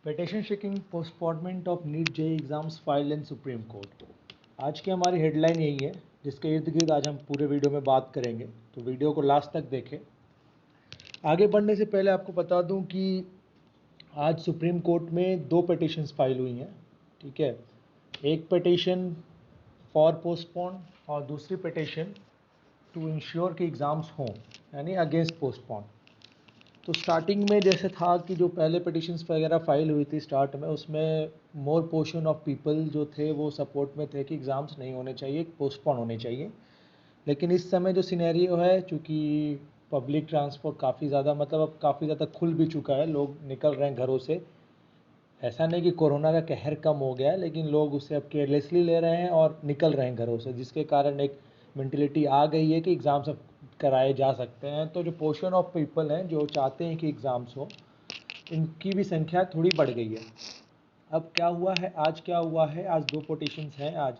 Petition seeking postponement of NEET JEE exams filed in supreme court. आज की हमारी headline यही है, जिसके इर्द गिर्द आज हम पूरे वीडियो में बात करेंगे, तो वीडियो को लास्ट तक देखें। आगे बढ़ने से पहले आपको बता दूं कि आज सुप्रीम कोर्ट में दो पिटीशंस फाइल हुई हैं। ठीक है, एक पिटीशन फॉर पोस्टपोन और दूसरी पिटीशन टू इंश्योर कि एग्ज़ाम्स हों, यानी अगेंस्ट पोस्टपोन। तो स्टार्टिंग में जैसे था कि जो पहले पिटिशंस वगैरह फाइल हुई थी स्टार्ट में, उसमें मोर पोर्शन ऑफ पीपल जो थे वो सपोर्ट में थे कि एग्ज़ाम्स नहीं होने चाहिए, पोस्टपोन होने चाहिए। लेकिन इस समय जो सिनेरियो है, चूँकि पब्लिक ट्रांसपोर्ट काफ़ी ज़्यादा अब काफ़ी ज़्यादा खुल भी चुका है, लोग निकल रहे हैं घरों से। ऐसा नहीं कि कोरोना का कहर कम हो गया है, लेकिन लोग उसे अब केयरलेसली ले रहे हैं और निकल रहे हैं घरों से, जिसके कारण एक मेंटलिटी आ गई है कि एग्ज़ाम्स अब कराए जा सकते हैं। तो जो पोर्शन ऑफ पीपल हैं जो चाहते हैं कि एग्ज़ाम्स हो, इनकी भी संख्या थोड़ी बढ़ गई है। अब क्या हुआ है, आज दो पिटीशंस हैं आज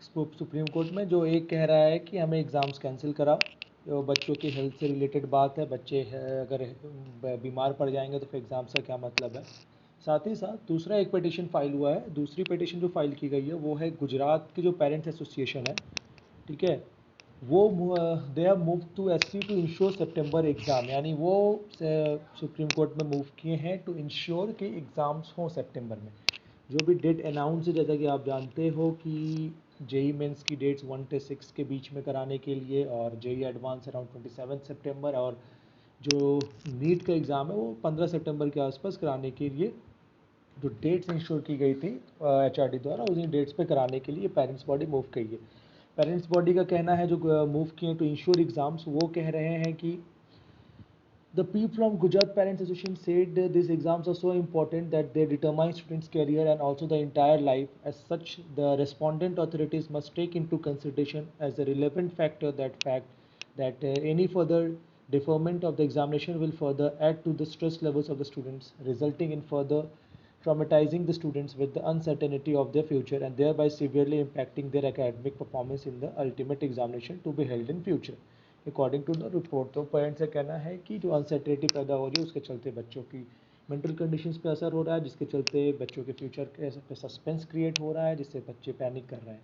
सुप्रीम कोर्ट में। जो एक कह रहा है कि हमें एग्ज़ाम्स कैंसिल कराओ, जो बच्चों की हेल्थ से रिलेटेड बात है, बच्चे अगर बीमार पड़ जाएंगे तो फिर एग्ज़ाम्स का क्या मतलब है। साथ ही साथ दूसरा एक पिटीशन फाइल हुआ है, दूसरी पिटीशन जो फाइल की गई है वो है गुजरात की जो पेरेंट्स एसोसिएशन है। ठीक है, वो they have move to SC to ensure September exam, यानी वो सुप्रीम कोर्ट में मूव किए हैं टू इंश्योर कि एग्ज़ाम्स हों सितंबर में। जो भी डेट अनाउंस है, जैसा कि आप जानते हो कि जेई मेंस की डेट्स 1 से 6 के बीच में कराने के लिए, और जेई एडवांस अराउंड 27 सितंबर, और जो नीट का एग्ज़ाम है वो 15 सितंबर के आसपास कराने के लिए जो डेट्स इंश्योर की गई थी एचआरडी द्वारा, उन्हीं डेट्स पे कराने के लिए पेरेंट्स बॉडी मूव की है। पेरेंट्स बॉडी का कहना है, जो मूव किए टू इंश्योर एग्ज़ाम्स, वो कह रहे हैं कि the people from Gujarat Parents Association said these exams are so important that they determine students' career and also the entire life. As such, the respondent authorities must take into consideration as a relevant factor that any further deferment of the examination will further add to the stress levels of the students, resulting in further traumatizing the students with the uncertainty of their future and thereby severely impacting their academic performance in the ultimate examination to be held in future. According to the report, तो parents का कहना है कि जो uncertainty पैदा हो रही है उसके चलते बच्चों की मेंटल कंडीशंस पे असर हो रहा है, जिसके चलते बच्चों के फ्यूचर पे सस्पेंस क्रिएट हो रहा है, जिससे बच्चे पैनिक कर रहे हैं।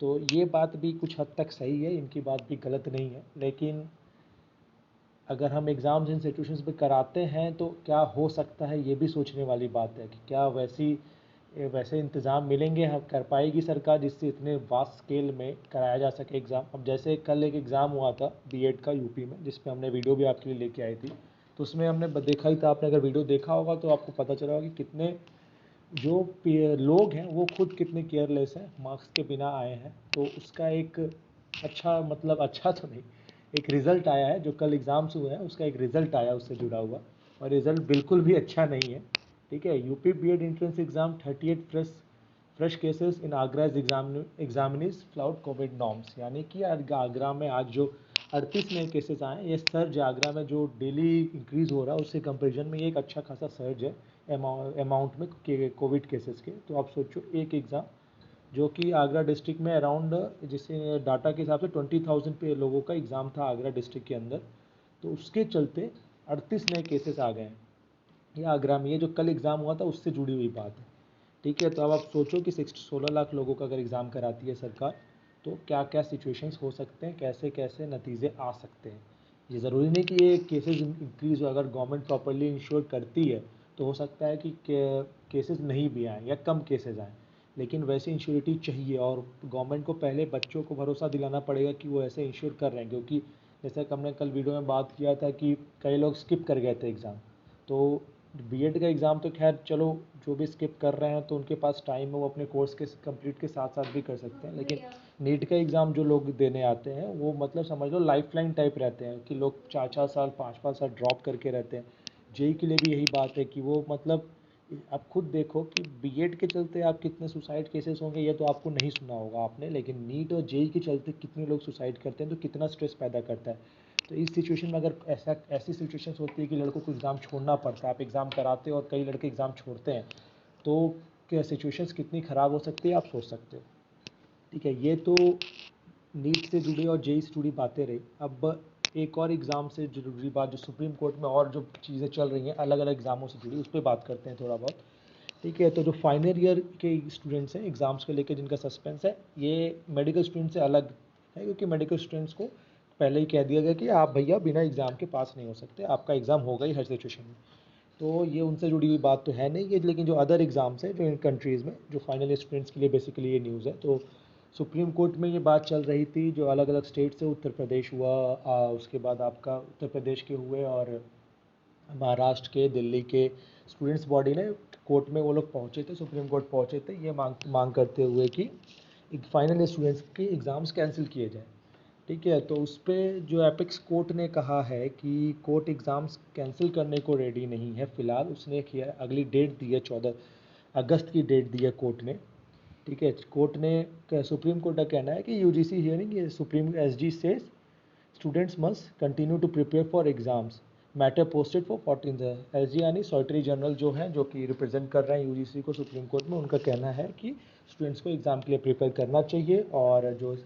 तो ये बात भी कुछ हद तक सही है, इनकी बात भी गलत नहीं है। लेकिन अगर हम एग्ज़ाम्स इन सिचुएशंस पे कराते हैं तो क्या हो सकता है, ये भी सोचने वाली बात है कि क्या वैसे इंतज़ाम मिलेंगे, हम कर पाएगी सरकार जिससे इतने वास्ट स्केल में कराया जा सके एग्ज़ाम। अब जैसे कल एक एग्ज़ाम हुआ था बीएड का यूपी में, जिस पे हमने वीडियो भी आपके लिए लेके आई थी, तो उसमें हमने देखा ही था, आपने अगर वीडियो देखा होगा तो आपको पता चला होगा कि कितने जो लोग हैं वो खुद कितने केयरलेस हैं, मार्क्स के बिना आए हैं। तो उसका एक अच्छा तो नहीं, एक रिज़ल्ट आया है, जो कल एग्ज़ाम्स हुए हैं उसका एक रिज़ल्ट आया उससे जुड़ा हुआ, और रिज़ल्ट बिल्कुल भी अच्छा नहीं है। ठीक है, UP BEd entrance exam 38 fresh cases in Agra's examinees flout Covid norms, यानी कि आगरा में आज जो 38 नए केसेस आए हैं, ये सर्ज आगरा में जो डेली इंक्रीज़ हो रहा है उससे कंपेरिजन में ये एक अच्छा खासा सर्ज है अमाउंट में कोविड केसेस के। तो आप सोचो, एक एग्ज़ाम जो कि आगरा डिस्ट्रिक्ट में अराउंड, जिससे डाटा के हिसाब से 20,000 पे लोगों का एग्ज़ाम था आगरा डिस्ट्रिक्ट के अंदर, तो उसके चलते 38 नए केसेस आ गए हैं। ये आगरा में, ये जो कल एग्ज़ाम हुआ था उससे जुड़ी हुई बात है। ठीक है, तो अब आप सोचो कि 16 लाख लोगों का अगर एग्ज़ाम कराती है सरकार, तो क्या क्या सिचुएशंस हो सकते हैं, कैसे कैसे नतीजे आ सकते हैं। ये ज़रूरी नहीं कि ये केसेस इंक्रीज़ हो, अगर गवर्नमेंट प्रॉपरली इंश्योर करती है तो हो सकता है कि केसेस नहीं भी आएँ या कम केसेस आएँ, लेकिन वैसे इंश्योरिटी चाहिए, और गवर्नमेंट को पहले बच्चों को भरोसा दिलाना पड़ेगा कि वो ऐसे इंश्योर कर रहे हैं। क्योंकि जैसा कि हमने कल वीडियो में बात किया था कि कई लोग स्किप कर गए थे एग्ज़ाम, तो बीएड का एग्ज़ाम तो खैर चलो, जो भी स्किप कर रहे हैं तो उनके पास टाइम है, वो अपने कोर्स के कंप्लीट के साथ साथ भी कर सकते हैं। लेकिन नीट का एग्ज़ाम जो लोग देने आते हैं वो समझ लो लाइफ लाइन टाइप रहते हैं, कि लोग 4-4 साल 5-5 साल ड्रॉप करके रहते हैं। जेई के लिए भी यही बात है कि वो आप खुद देखो कि बीएड के चलते आप कितने सुसाइड केसेस होंगे, ये तो आपको नहीं सुना होगा आपने, लेकिन नीट और जेई के चलते कितने लोग सुसाइड करते हैं, तो कितना स्ट्रेस पैदा करता है। तो इस सिचुएशन में अगर ऐसी सिचुएशंस होती है कि लड़कों को एग्ज़ाम छोड़ना पड़ता है, आप एग्ज़ाम कराते हो और कई लड़के एग्ज़ाम छोड़ते हैं, तो क्या सिचुएशंस कितनी ख़राब हो सकती है आप सोच सकते हो। ठीक है, ये तो नीट से जुड़ी और जेई से जुड़ी बातें रही। अब एक और एग्ज़ाम से जुड़ी बात, जो सुप्रीम कोर्ट में और जो चीज़ें चल रही हैं अलग अलग एग्ज़ामों से जुड़ी, उस पर बात करते हैं थोड़ा बहुत। ठीक है। तो जो फाइनल ईयर के स्टूडेंट्स हैं एग्ज़ाम्स को लेकर जिनका सस्पेंस है, ये मेडिकल स्टूडेंट से अलग है, क्योंकि मेडिकल स्टूडेंट्स को पहले ही कह दिया गया कि आप भैया बिना एग्ज़ाम के पास नहीं हो सकते, आपका एग्ज़ाम होगा ही हर सिचुएशन में। तो ये उनसे जुड़ी हुई बात तो है नहीं ये, लेकिन जो अदर एग्ज़ाम्स हैं जो इन कंट्रीज़ में जो फाइनल ईयर स्टूडेंट्स के लिए बेसिकली ये न्यूज़ है। तो सुप्रीम कोर्ट में ये बात चल रही थी, जो अलग अलग स्टेट से उत्तर प्रदेश हुआ, उसके बाद आपका उत्तर प्रदेश के हुए, और महाराष्ट्र के, दिल्ली के स्टूडेंट्स बॉडी ने कोर्ट में वो लोग पहुँचे थे, सुप्रीम कोर्ट पहुँचे थे ये मांग करते हुए कि एक फाइनल स्टूडेंट्स के एग्ज़ाम्स कैंसिल किए जाए। ठीक है। तो उस पर जो एपिक्स कोर्ट ने कहा है कि कोर्ट एग्ज़ाम्स कैंसिल करने को रेडी नहीं है फ़िलहाल। उसने किया अगली डेट दी है, 14 अगस्त की डेट दी है कोर्ट ने। ठीक है। कोर्ट ने, सुप्रीम कोर्ट का कहना है कि यूजीसी हियरिंग ये सुप्रीम एसजी से students must continue to prepare for exams, matter posted for 14th। S G यानी सॉलिटरी जनरल जो हैं, जो कि रिप्रेजेंट कर रहे हैं यूजीसी को सुप्रीम कोर्ट में, उनका कहना है कि स्टूडेंट्स को एग्ज़ाम के लिए प्रिपेयर करना चाहिए, और जो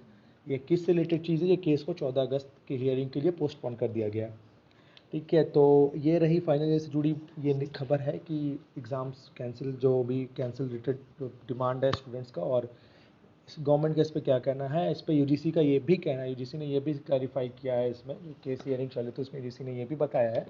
ये किस से रिलेटेड चीज़ है, ये केस को 14 अगस्त की हियरिंग के लिए पोस्टपोन कर दिया गया। ठीक है। तो ये रही फाइनल ईयर से जुड़ी ये खबर है कि एग्ज़ाम्स कैंसिल, जो भी कैंसिल रिलेटेड डिमांड है स्टूडेंट्स का। और गवर्नमेंट का इस पर क्या कहना है, इस पर यूजीसी का ये भी कहना है, यूजीसी ने ये भी क्लैरिफाई किया है इसमें, जो केस हियरिंग चले तो उसमें यूजीसी ने ये भी बताया है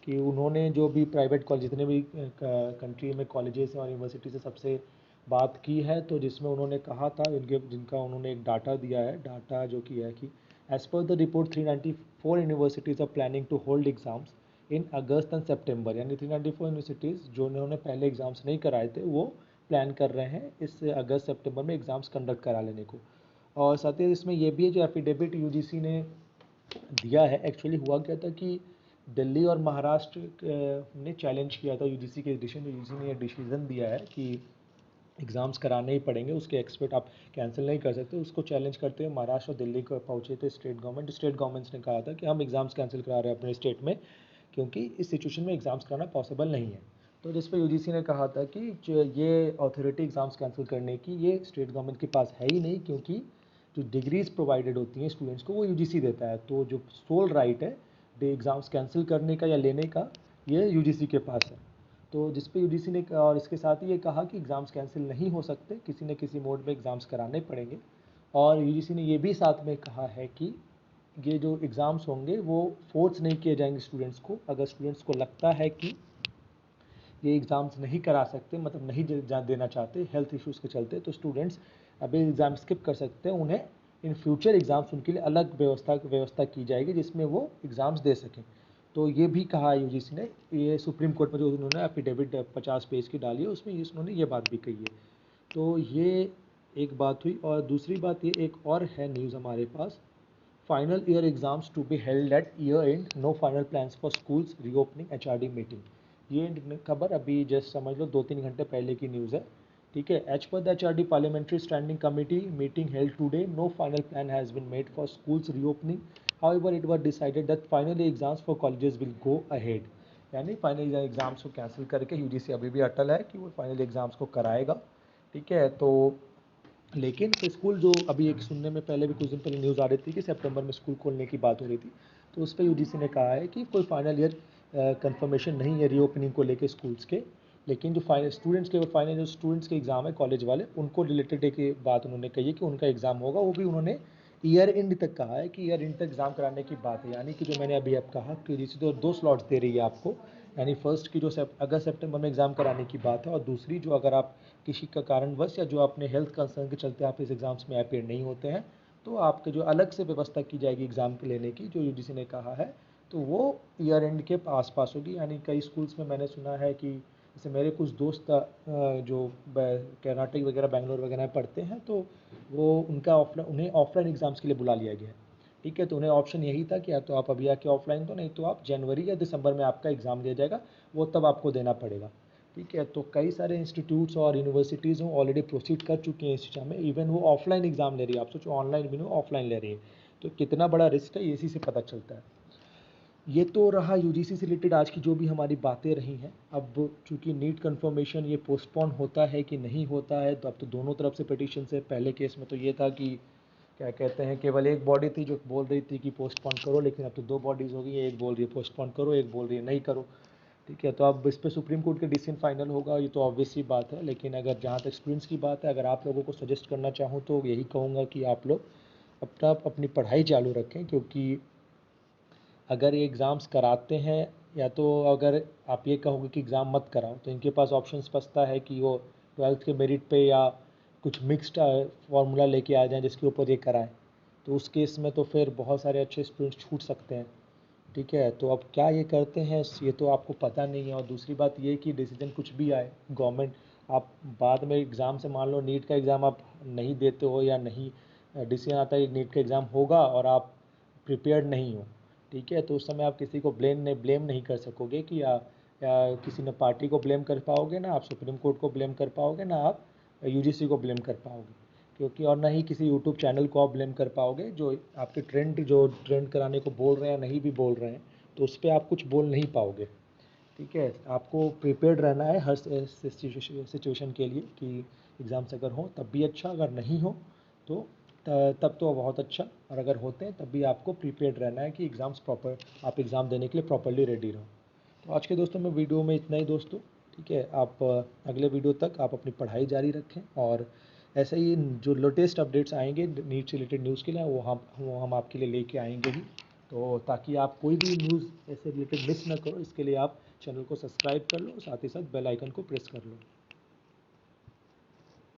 कि उन्होंने जो भी प्राइवेट कॉलेज, जितने भी कंट्री में कॉलेजेस और यूनिवर्सिटी से सबसे बात की है, तो जिसमें उन्होंने कहा था, जिनका उन्होंने एक डाटा दिया है, डाटा जो कि है कि as per the report 394 universities are planning to hold exams in August and September. यानी 394 यूनिवर्सिटीज़ जो उन्होंने पहले एग्ज़ाम्स नहीं कराए थे, वो प्लान कर रहे हैं इस अगस्त सितंबर में एग्ज़ाम्स कंडक्ट करा लेने को। और साथ ही इसमें ये भी है, जो एफिडेविट यूजीसी ने दिया है, एक्चुअली हुआ क्या था कि दिल्ली और महाराष्ट्र ने चैलेंज किया था यूजीसी के डिसीजन। यूजीसी ने ये डिसीजन दिया है कि एग्ज़ाम्स कराने ही पड़ेंगे, उसके एक्सपेक्ट आप कैंसिल नहीं कर सकते। उसको चैलेंज करते हुए महाराष्ट्र और दिल्ली को पहुँचे थे स्टेट गवर्नमेंट्स ने कहा था कि हम एग्ज़ाम्स कैंसिल करा रहे हैं अपने स्टेट में, क्योंकि इस सिचुएशन में एग्ज़ाम्स कराना पॉसिबल नहीं है। तो जिस पर यूजीसी ने कहा था कि जो ये अथॉरिटी एग्ज़ाम्स कैंसिल करने की, ये स्टेट गवर्नमेंट के पास है ही नहीं, क्योंकि जो डिग्रीज़ प्रोवाइडेड होती हैं स्टूडेंट्स को, वो यूजीसी देता है। तो जो सोल राइट है एग्ज़ाम्स कैंसिल करने का या लेने का, ये यूजीसी के पास है। तो जिस पे यूजीसी ने, और इसके साथ ही ये कहा कि एग्ज़ाम्स कैंसिल नहीं हो सकते, किसी न किसी मोड में एग्ज़ाम्स कराने पड़ेंगे। और यूजीसी ने ये भी साथ में कहा है कि ये जो एग्ज़ाम्स होंगे वो फोर्स नहीं किए जाएंगे स्टूडेंट्स को। अगर स्टूडेंट्स को लगता है कि ये एग्ज़ाम्स नहीं करा सकते, मतलब नहीं देना चाहते हेल्थ इश्यूज़ के चलते, तो स्टूडेंट्स अभी एग्ज़ाम स्किप कर सकते हैं। उन्हें इन फ्यूचर एग्ज़ाम्स उनके लिए अलग व्यवस्था की जाएगी, जिसमें वो एग्ज़ाम्स दे सकें। तो ये भी कहा यूजीसी ने, ये सुप्रीम कोर्ट में जो उन्होंने एफिडेविट 50 पेज की डाली है, उसमें उन्होंने ये बात भी कही है। तो ये एक बात हुई। और दूसरी बात, ये एक और है न्यूज़ हमारे पास, final year exams to be held at year end, no final plans for schools reopening, HRD meeting. ये खबर अभी जस्ट समझ लो 2-3 घंटे पहले की न्यूज़ है। ठीक है। As per the HRD parliamentary standing committee meeting held today, no final plan has been made for schools reopening, however it was decided that final exams for colleges will go ahead. यानी final exams को cancel करके UGC अभी भी अटल है कि वो final exams को कराएगा। ठीक है। तो लेकिन स्कूल जो अभी एक सुनने में पहले भी कुछ दिन पहले न्यूज़ आ रही थी कि सितंबर में स्कूल खोलने की बात हो रही थी, तो उस पर यूजीसी ने कहा है कि कोई फाइनल ईयर कंफर्मेशन नहीं है रीओपनिंग को लेके स्कूल्स के। लेकिन जो फाइनल स्टूडेंट्स के जो स्टूडेंट्स के एग्ज़ाम है कॉलेज वाले, उनको रिलेटेड एक बात उन्होंने कही है कि उनका एग्ज़ाम होगा, वो भी उन्होंने ईयर एंड तक कहा है कि ईयर एंड तक एग्ज़ाम कराने की बात है। यानी कि जो मैंने अभी अब कहा कि यूजीसी तो 2 स्लॉट्स दे रही है आपको, यानी फर्स्ट की जो अगस्त सितंबर में एग्ज़ाम कराने की बात है, और दूसरी जो अगर आप किसी का कारणवश या जो अपने हेल्थ कंसर्न के चलते आप इस एग्ज़ाम्स में अपीयर नहीं होते हैं, तो आपके जो अलग से व्यवस्था की जाएगी एग्ज़ाम के लेने की, जो यूजीसी ने कहा है, तो वो ईयर एंड के आसपास होगी। यानी कई स्कूल्स में मैंने सुना है कि जैसे मेरे कुछ दोस्त जो कर्नाटक वगैरह बेंगलोर वगैरह में पढ़ते हैं, तो वो उनका उन्हें ऑफलाइन एग्ज़ाम्स के लिए बुला लिया गया है। ठीक है। तो उन्हें ऑप्शन यही था कि या तो आप अभी आके ऑफलाइन दो, नहीं तो आप जनवरी या दिसंबर में आपका एग्ज़ाम दिया जाएगा, वो तब आपको देना पड़ेगा। ठीक है। तो कई सारे इंस्टीट्यूट्स और यूनिवर्सिटीज़ हैं ऑलरेडी प्रोसीड कर चुकी हैं इस चीज़ में, इवन वो ऑफलाइन एग्ज़ाम ले रही है। आप सोचो ऑनलाइन भी नहीं, ऑफलाइन ले रही है, तो कितना बड़ा रिस्क है, इसी से पता चलता है। ये तो रहा यूजीसी से रिलेटेड आज की जो भी हमारी बातें रही हैं। अब चूंकि नीट कन्फर्मेशन ये पोस्टपोन होता है कि नहीं होता है, तो अब तो दोनों तरफ से पिटीशन से, पहले केस में तो ये था कि क्या कहते हैं, केवल एक बॉडी थी जो बोल रही थी कि पोस्टपोन करो, लेकिन अब तो 2 बॉडीज़ हो गई हैं, एक बोल रही है पोस्टपोन करो, एक बोल रही है नहीं करो। ठीक है। तो अब इस पे सुप्रीम कोर्ट का डिसीजन फाइनल होगा, ये तो ऑब्वियस सी बात है। लेकिन अगर जहाँ तक स्टूडेंट्स की बात है, अगर आप लोगों को सजेस्ट करना चाहूँ तो यही कहूँगा कि आप लोग अपनी पढ़ाई चालू रखें, क्योंकि अगर ये एग्ज़ाम्स कराते हैं, या तो अगर आप ये कहोगे कि एग्ज़ाम मत कराओ, तो इनके पास ऑप्शंस बचता है कि वो 12th के मेरिट पे या कुछ मिक्स्ड फार्मूला लेके आ जाएं जिसके ऊपर ये कराएं। तो उस केस में तो फिर बहुत सारे अच्छे स्टूडेंट्स छूट सकते हैं। ठीक है। तो अब क्या ये करते हैं ये तो आपको पता नहीं है। और दूसरी बात ये कि डिसीजन कुछ भी आए गवर्नमेंट, आप बाद में एग्ज़ाम से, मान लो नीट का एग्ज़ाम आप नहीं देते हो या नहीं, डिसीजन आता है नीट का एग्ज़ाम होगा और आप प्रिपेयर्ड नहीं हो, ठीक है, तो उस समय आप किसी को ब्लेम नहीं कर सकोगे कि या किसी ने पार्टी को ब्लेम कर पाओगे, ना आप सुप्रीम कोर्ट को ब्लेम कर पाओगे, ना आप यूजीसी को ब्लेम कर पाओगे, क्योंकि और ना ही किसी यूट्यूब चैनल को आप ब्लेम कर पाओगे जो आपके ट्रेंड कराने को बोल रहे हैं या नहीं भी बोल रहे हैं, तो उस पर आप कुछ बोल नहीं पाओगे। ठीक है। आपको प्रिपेयर्ड रहना है हर सिचुएशन के लिए कि एग्ज़ाम्स अगर हो तब भी अच्छा, अगर नहीं हो तो तब तो बहुत अच्छा, और अगर होते हैं तब भी आपको प्रिपेयर्ड रहना है कि आप एग्ज़ाम देने के लिए प्रॉपरली रेडी रहो। तो आज के दोस्तों में वीडियो में इतना ही दोस्तों। ठीक है। आप अगले वीडियो तक आप अपनी पढ़ाई जारी रखें, और ऐसे ही जो लेटेस्ट अपडेट्स आएंगे नीट से रिलेटेड न्यूज़ के लिए वो हम आपके लिए लेके आएंगे ही। तो ताकि आप कोई भी न्यूज़ ऐसे रिलेटेड मिस ना करो, इसके लिए आप चैनल को सब्सक्राइब कर लो, साथ ही साथ बेल आइकन को प्रेस कर लो।